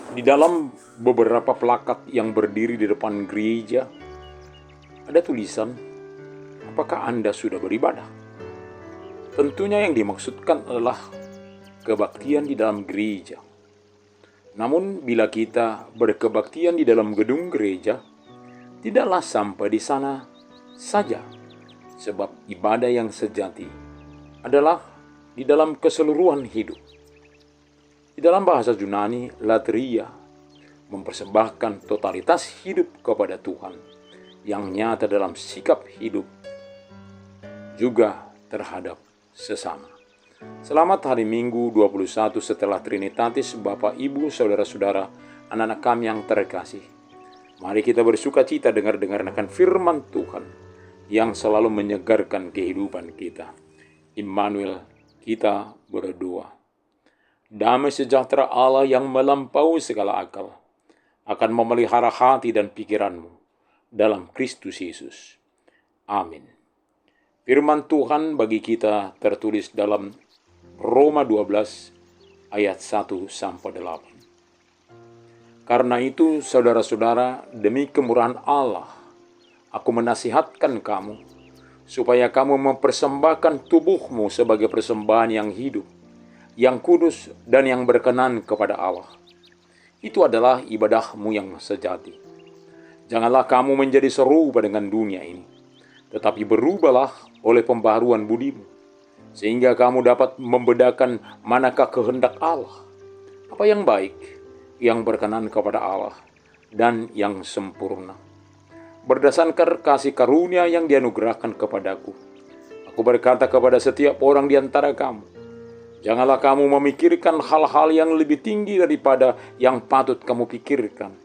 Di dalam beberapa plakat yang berdiri di depan gereja, ada tulisan, apakah Anda sudah beribadah? Tentunya yang dimaksudkan adalah kebaktian di dalam gereja. Namun bila kita berkebaktian di dalam gedung gereja, tidaklah sampai di sana saja. Sebab ibadah yang sejati adalah di dalam keseluruhan hidup. Di dalam bahasa Yunani, latria mempersembahkan totalitas hidup kepada Tuhan yang nyata dalam sikap hidup juga terhadap sesama. Selamat hari Minggu 21 setelah Trinitatis, Bapak, Ibu, Saudara-saudara, anak-anak kami yang terkasih. Mari kita bersuka cita dengar akan firman Tuhan yang selalu menyegarkan kehidupan kita. Immanuel, kita berdoa. Damai sejahtera Allah yang melampaui segala akal akan memelihara hati dan pikiranmu dalam Kristus Yesus. Amin. Firman Tuhan bagi kita tertulis dalam Roma 12 ayat 1-8. Karena itu, saudara-saudara, demi kemurahan Allah, aku menasihatkan kamu supaya kamu mempersembahkan tubuhmu sebagai persembahan yang hidup, yang kudus dan yang berkenan kepada Allah. Itu adalah ibadahmu yang sejati. Janganlah kamu menjadi serupa dengan dunia ini, tetapi berubahlah oleh pembaharuan budimu, sehingga kamu dapat membedakan manakah kehendak Allah, apa yang baik, yang berkenan kepada Allah, dan yang sempurna. Berdasarkan kasih karunia yang dianugerahkan kepadaku, aku berkata kepada setiap orang di antara kamu, janganlah kamu memikirkan hal-hal yang lebih tinggi daripada yang patut kamu pikirkan.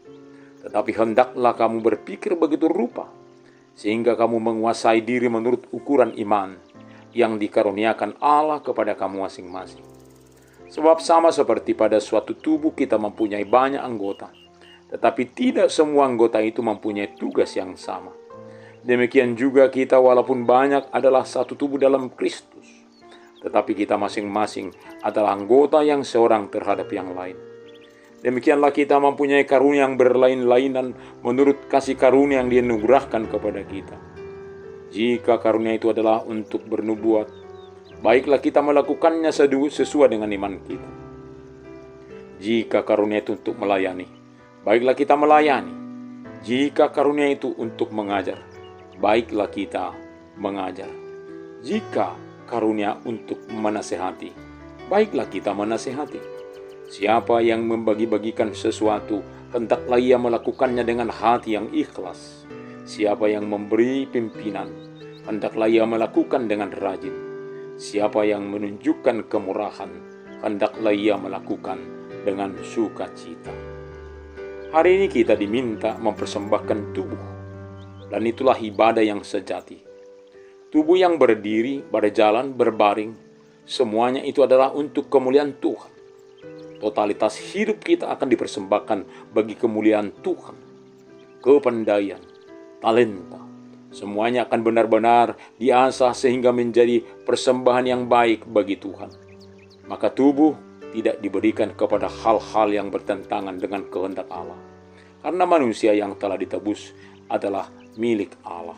Tetapi hendaklah kamu berpikir begitu rupa, sehingga kamu menguasai diri menurut ukuran iman yang dikaruniakan Allah kepada kamu masing-masing. Sebab sama seperti pada suatu tubuh kita mempunyai banyak anggota, tetapi tidak semua anggota itu mempunyai tugas yang sama. Demikian juga kita walaupun banyak adalah satu tubuh dalam Kristus, tetapi kita masing-masing adalah anggota yang seorang terhadap yang lain. Demikianlah kita mempunyai karunia yang berlain-lainan menurut kasih karunia yang dianugerahkan kepada kita. Jika karunia itu adalah untuk bernubuat, baiklah kita melakukannya sesuai dengan iman kita. Jika karunia itu untuk melayani, baiklah kita melayani. Jika karunia itu untuk mengajar, baiklah kita mengajar. Jika karunia untuk menasehati, baiklah kita menasehati. Siapa yang membagi-bagikan sesuatu, hendaklah ia melakukannya dengan hati yang ikhlas. Siapa yang memberi pimpinan, hendaklah ia melakukan dengan rajin. Siapa yang menunjukkan kemurahan, hendaklah ia melakukan dengan sukacita. Hari ini kita diminta mempersembahkan tubuh, dan itulah ibadah yang sejati. Tubuh yang berdiri, berjalan, berbaring, semuanya itu adalah untuk kemuliaan Tuhan. Totalitas hidup kita akan dipersembahkan bagi kemuliaan Tuhan. Kepandaian, talenta, semuanya akan benar-benar diasah sehingga menjadi persembahan yang baik bagi Tuhan. Maka tubuh tidak diberikan kepada hal-hal yang bertentangan dengan kehendak Allah. Karena manusia yang telah ditebus adalah milik Allah.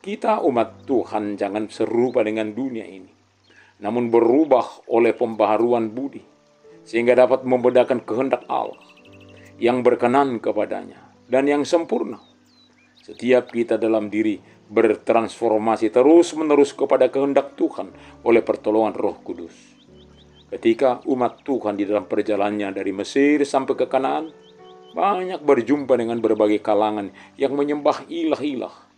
Kita umat Tuhan jangan serupa dengan dunia ini, namun berubah oleh pembaharuan budi, sehingga dapat membedakan kehendak Allah yang berkenan kepadanya dan yang sempurna. Setiap kita dalam diri bertransformasi terus-menerus kepada kehendak Tuhan oleh pertolongan Roh Kudus. Ketika umat Tuhan di dalam perjalanannya dari Mesir sampai ke Kanaan, banyak berjumpa dengan berbagai kalangan yang menyembah ilah-ilah.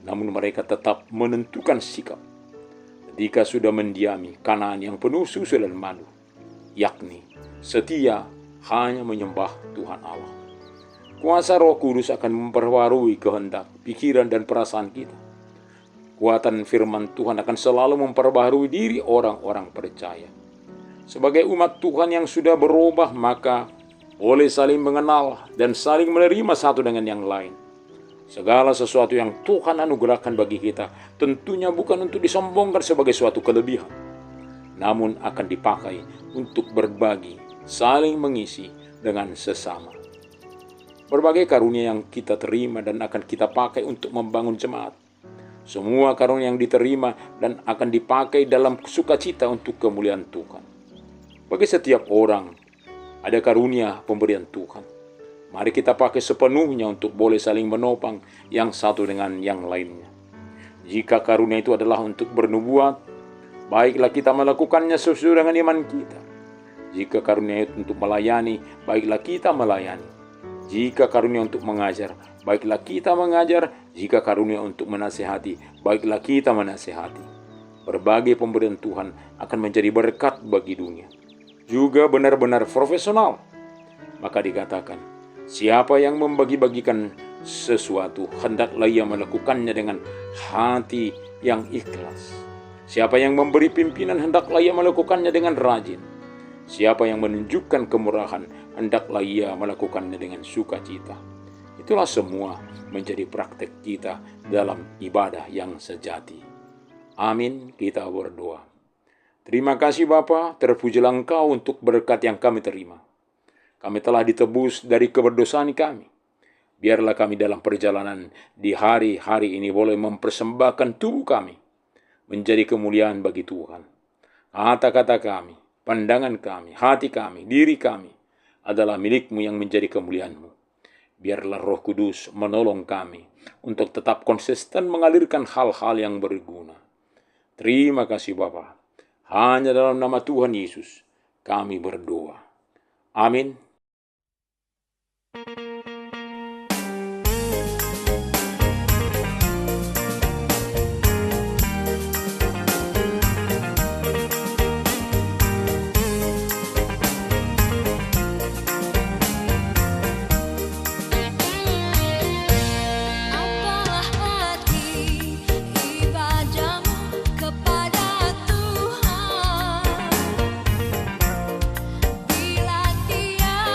Namun mereka tetap menentukan sikap ketika sudah mendiami Kanaan yang penuh susu dan madu, yakni setia hanya menyembah Tuhan Allah. Kuasa Roh Kudus akan memperbarui kehendak, pikiran dan perasaan kita. Kuatan firman Tuhan akan selalu memperbarui diri orang-orang percaya. Sebagai umat Tuhan yang sudah berubah, maka boleh saling mengenal dan saling menerima satu dengan yang lain. Segala sesuatu yang Tuhan anugerahkan bagi kita tentunya bukan untuk disombongkan sebagai suatu kelebihan, namun akan dipakai untuk berbagi, saling mengisi, dengan sesama. Berbagai karunia yang kita terima dan akan kita pakai untuk membangun jemaat. Semua karunia yang diterima dan akan dipakai dalam sukacita untuk kemuliaan Tuhan. Bagi setiap orang, ada karunia pemberian Tuhan. Mari kita pakai sepenuhnya untuk boleh saling menopang yang satu dengan yang lainnya. Jika karunia itu adalah untuk bernubuat, baiklah kita melakukannya sesuai dengan iman kita. Jika karunia itu untuk melayani, baiklah kita melayani. Jika karunia untuk mengajar, baiklah kita mengajar. Jika karunia untuk menasihati, baiklah kita menasihati. Berbagai pemberian Tuhan akan menjadi berkat bagi dunia. Juga benar-benar profesional. Maka dikatakan, siapa yang membagi-bagikan sesuatu, hendaklah ia melakukannya dengan hati yang ikhlas. Siapa yang memberi pimpinan, hendaklah ia melakukannya dengan rajin. Siapa yang menunjukkan kemurahan, hendaklah ia melakukannya dengan sukacita. Itulah semua menjadi praktek kita dalam ibadah yang sejati. Amin, kita berdoa. Terima kasih Bapa, terpujilah Engkau untuk berkat yang kami terima. Kami telah ditebus dari keberdosaan kami. Biarlah kami dalam perjalanan di hari-hari ini boleh mempersembahkan tubuh kami menjadi kemuliaan bagi Tuhan. Kata-kata kami, pandangan kami, hati kami, diri kami adalah milik-Mu yang menjadi kemuliaan-Mu. Biarlah Roh Kudus menolong kami untuk tetap konsisten mengalirkan hal-hal yang berguna. Terima kasih Bapa. Hanya dalam nama Tuhan Yesus kami berdoa. Amin. Bila Dia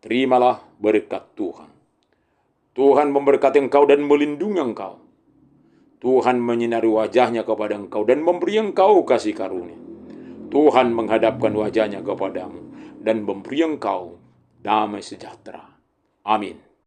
terimalah berkat Tuhan. Tuhan memberkati engkau dan melindungi engkau. Tuhan menyinari wajahnya kepada engkau dan memberi engkau kasih karunia. Tuhan menghadapkan wajahnya kepadamu dan memberi engkau damai sejahtera. Amin.